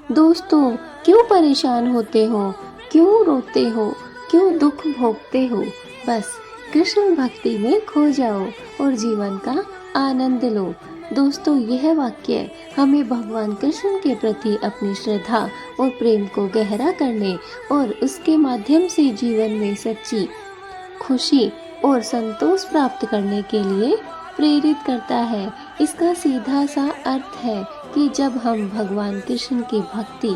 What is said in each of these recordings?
दोस्तों, क्यों परेशान होते हो, क्यों रोते हो, क्यों दुख भोगते हो? बस कृष्ण भक्ति में खो जाओ और जीवन का आनंद लो। दोस्तों, यह वाक्य हमें भगवान कृष्ण के प्रति अपनी श्रद्धा और प्रेम को गहरा करने और उसके माध्यम से जीवन में सच्ची खुशी और संतोष प्राप्त करने के लिए प्रेरित करता है। इसका सीधा सा अर्थ है कि जब हम भगवान कृष्ण की भक्ति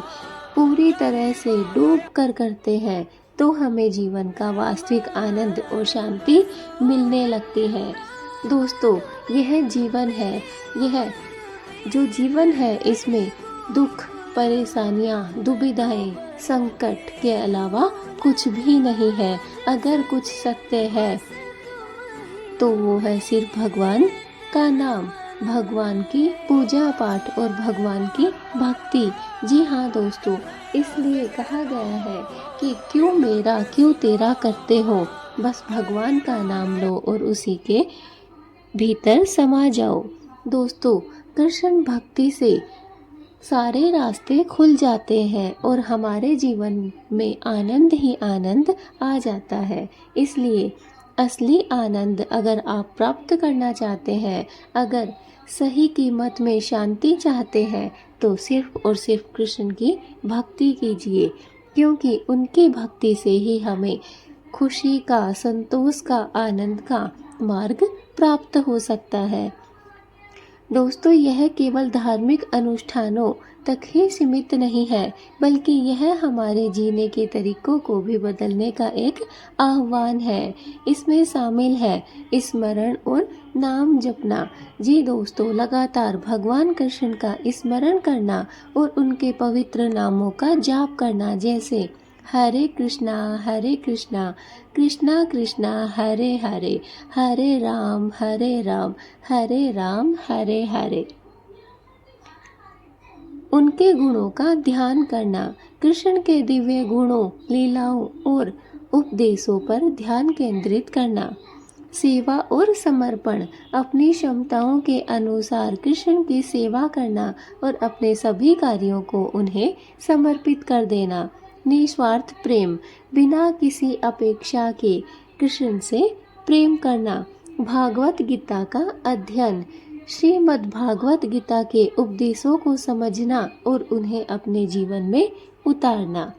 पूरी तरह से डूब कर करते हैं तो हमें जीवन का वास्तविक आनंद और शांति मिलने लगती है। दोस्तों, यह जीवन है, यह जो जीवन है इसमें दुख, परेशानियां, दुविधाएं, संकट के अलावा कुछ भी नहीं है। अगर कुछ सत्य है तो वो है सिर्फ भगवान का नाम, भगवान की पूजा पाठ और भगवान की भक्ति। जी हाँ दोस्तों, इसलिए कहा गया है कि क्यों मेरा क्यों तेरा करते हो, बस भगवान का नाम लो और उसी के भीतर समा जाओ। दोस्तों, कृष्ण भक्ति से सारे रास्ते खुल जाते हैं और हमारे जीवन में आनंद ही आनंद आ जाता है। इसलिए असली आनंद अगर आप प्राप्त करना चाहते हैं, अगर सही कीमत में शांति चाहते हैं, तो सिर्फ और सिर्फ कृष्ण की भक्ति कीजिए, क्योंकि उनकी भक्ति से ही हमें खुशी का, संतोष का, आनंद का मार्ग प्राप्त हो सकता है। दोस्तों, यह केवल धार्मिक अनुष्ठानों तक ही सीमित नहीं है, बल्कि यह हमारे जीने के तरीकों को भी बदलने का एक आह्वान है। इसमें शामिल है स्मरण और नाम जपना। जी दोस्तों, लगातार भगवान कृष्ण का स्मरण करना और उनके पवित्र नामों का जाप करना, जैसे हरे कृष्णा कृष्णा कृष्णा हरे हरे, हरे राम हरे राम हरे हरे। उनके गुणों का ध्यान करना, कृष्ण के दिव्य गुणों, लीलाओं और उपदेशों पर ध्यान केंद्रित करना। सेवा और समर्पण, अपनी क्षमताओं के अनुसार कृष्ण की सेवा करना और अपने सभी कार्यों को उन्हें समर्पित कर देना। निस्वार्थ प्रेम, बिना किसी अपेक्षा के कृष्ण से प्रेम करना। भागवत गीता का अध्ययन, श्रीमद् भागवत गीता के उपदेशों को समझना और उन्हें अपने जीवन में उतारना।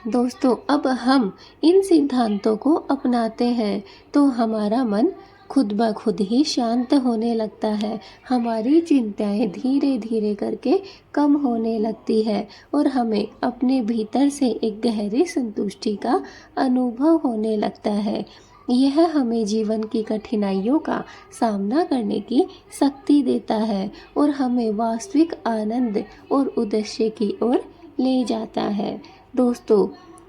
दोस्तों, अब हम इन सिद्धांतों को अपनाते हैं तो हमारा मन खुद ब खुद ही शांत होने लगता है, हमारी चिंताएं धीरे धीरे करके कम होने लगती है और हमें अपने भीतर से एक गहरी संतुष्टि का अनुभव होने लगता है। यह हमें जीवन की कठिनाइयों का सामना करने की शक्ति देता है और हमें वास्तविक आनंद और उद्देश्य की ओर ले जाता है। दोस्तों,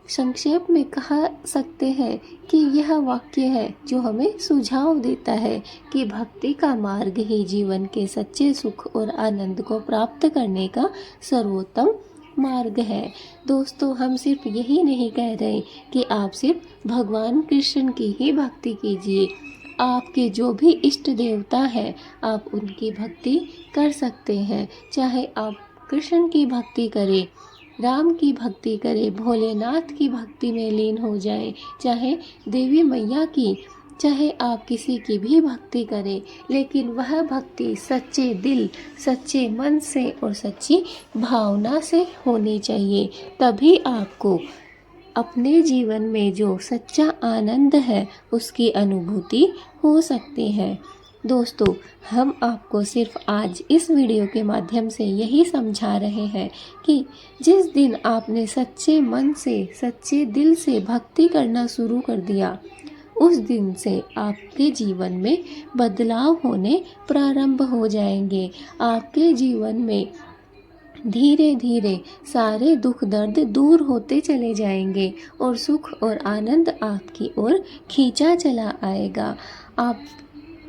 संक्षेप में कहा सकते हैं कि यह वाक्य है जो हमें सुझाव देता है कि भक्ति का मार्ग ही जीवन के सच्चे सुख और आनंद को प्राप्त करने का सर्वोत्तम मार्ग है। दोस्तों, हम सिर्फ यही नहीं कह रहे कि आप सिर्फ भगवान कृष्ण की ही भक्ति कीजिए। आपके जो भी इष्ट देवता है, आप उनकी भक्ति कर सकते हैं। चाहे आप कृष्ण की भक्ति करें, राम की भक्ति करें, भोलेनाथ की भक्ति में लीन हो जाए, चाहे देवी मैया की, चाहे आप किसी की भी भक्ति करें, लेकिन वह भक्ति सच्चे दिल, सच्चे मन से और सच्ची भावना से होनी चाहिए। तभी आपको अपने जीवन में जो सच्चा आनंद है उसकी अनुभूति हो सकती है। दोस्तों, हम आपको सिर्फ आज इस वीडियो के माध्यम से यही समझा रहे हैं कि जिस दिन आपने सच्चे मन से, सच्चे दिल से भक्ति करना शुरू कर दिया, उस दिन से आपके जीवन में बदलाव होने प्रारंभ हो जाएंगे। आपके जीवन में धीरे धीरे सारे दुख दर्द दूर होते चले जाएंगे और सुख और आनंद आपकी ओर खींचा चला आएगा। आप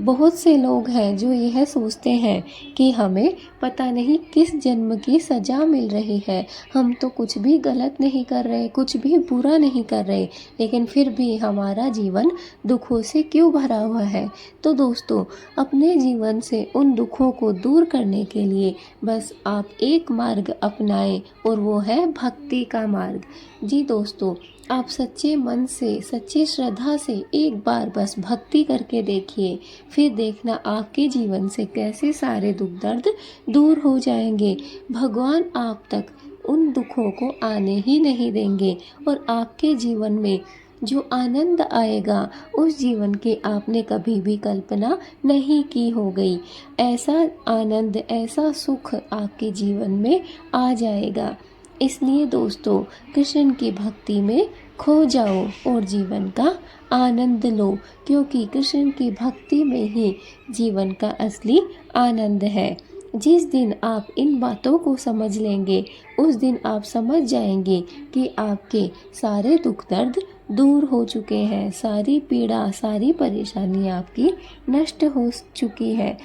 बहुत से लोग हैं जो यह सोचते हैं कि हमें पता नहीं किस जन्म की सजा मिल रही है। हम तो कुछ भी गलत नहीं कर रहे, कुछ भी बुरा नहीं कर रहे, लेकिन फिर भी हमारा जीवन दुखों से क्यों भरा हुआ है। तो दोस्तों, अपने जीवन से उन दुखों को दूर करने के लिए बस आप एक मार्ग अपनाएं और वो है भक्ति का मार्ग। जी दोस्तों, आप सच्चे मन से, सच्ची श्रद्धा से एक बार बस भक्ति करके देखिए, फिर देखना आपके जीवन से कैसे सारे दुख दर्द दूर हो जाएंगे। भगवान आप तक उन दुखों को आने ही नहीं देंगे और आपके जीवन में जो आनंद आएगा उस जीवन की आपने कभी भी कल्पना नहीं की हो गई। ऐसा आनंद, ऐसा सुख आपके जीवन में आ जाएगा। इसलिए दोस्तों, कृष्ण की भक्ति में खो जाओ और जीवन का आनंद लो, क्योंकि कृष्ण की भक्ति में ही जीवन का असली आनंद है। जिस दिन आप इन बातों को समझ लेंगे, उस दिन आप समझ जाएंगे कि आपके सारे दुख दर्द दूर हो चुके हैं, सारी पीड़ा, सारी परेशानी आपकी नष्ट हो चुकी है।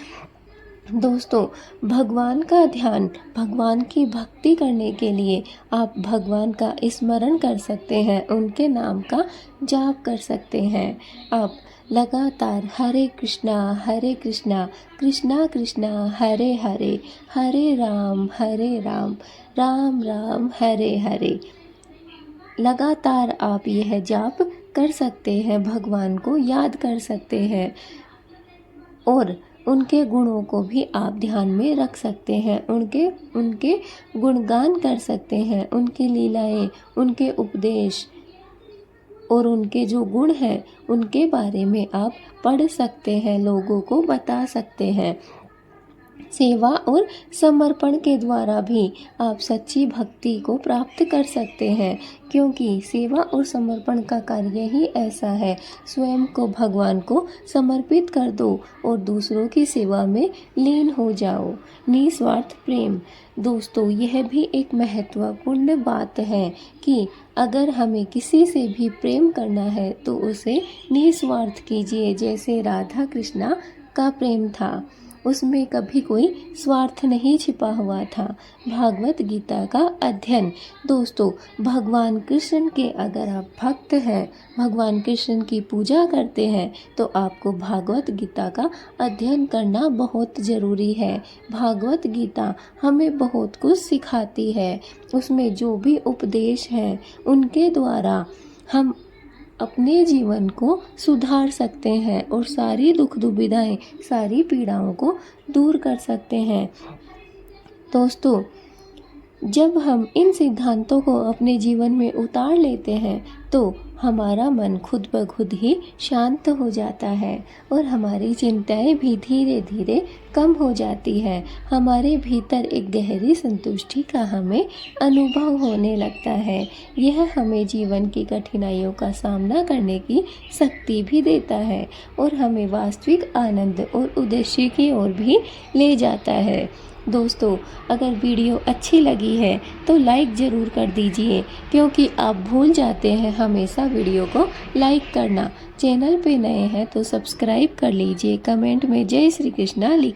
दोस्तों, भगवान का ध्यान, भगवान की भक्ति करने के लिए आप भगवान का स्मरण कर सकते हैं, उनके नाम का जाप कर सकते हैं। आप लगातार हरे कृष्णा कृष्णा कृष्णा हरे हरे, हरे राम राम राम हरे हरे लगातार आप यह जाप कर सकते हैं, भगवान को याद कर सकते हैं और उनके गुणों को भी आप ध्यान में रख सकते हैं। उनके गुणगान कर सकते हैं, उनकी लीलाएं, उनके उपदेश और उनके जो गुण हैं उनके बारे में आप पढ़ सकते हैं, लोगों को बता सकते हैं। सेवा और समर्पण के द्वारा भी आप सच्ची भक्ति को प्राप्त कर सकते हैं, क्योंकि सेवा और समर्पण का कार्य ही ऐसा है। स्वयं को भगवान को समर्पित कर दो और दूसरों की सेवा में लीन हो जाओ। निस्वार्थ प्रेम। दोस्तों, यह भी एक महत्वपूर्ण बात है कि अगर हमें किसी से भी प्रेम करना है तो उसे निस्वार्थ कीजिए। जैसे राधा कृष्णा का प्रेम था, उसमें कभी कोई स्वार्थ नहीं छिपा हुआ था। भागवत गीता का अध्ययन। दोस्तों, भगवान कृष्ण के अगर आप भक्त हैं, भगवान कृष्ण की पूजा करते हैं, तो आपको भागवत गीता का अध्ययन करना बहुत ज़रूरी है। भागवत गीता हमें बहुत कुछ सिखाती है। उसमें जो भी उपदेश हैं उनके द्वारा हम अपने जीवन को सुधार सकते हैं और सारी दुख दुविधाएं, सारी पीड़ाओं को दूर कर सकते हैं। दोस्तों, जब हम इन सिद्धांतों को अपने जीवन में उतार लेते हैं तो हमारा मन खुद ब खुद ही शांत हो जाता है और हमारी चिंताएं भी धीरे धीरे कम हो जाती हैं। हमारे भीतर एक गहरी संतुष्टि का हमें अनुभव होने लगता है। यह हमें जीवन की कठिनाइयों का सामना करने की शक्ति भी देता है और हमें वास्तविक आनंद और उद्देश्य की ओर भी ले जाता है। दोस्तों, अगर वीडियो अच्छी लगी है तो लाइक ज़रूर कर दीजिए, क्योंकि आप भूल जाते हैं हमेशा वीडियो को लाइक करना। चैनल पे नए हैं तो सब्सक्राइब कर लीजिए। कमेंट में जय श्री कृष्णा लिख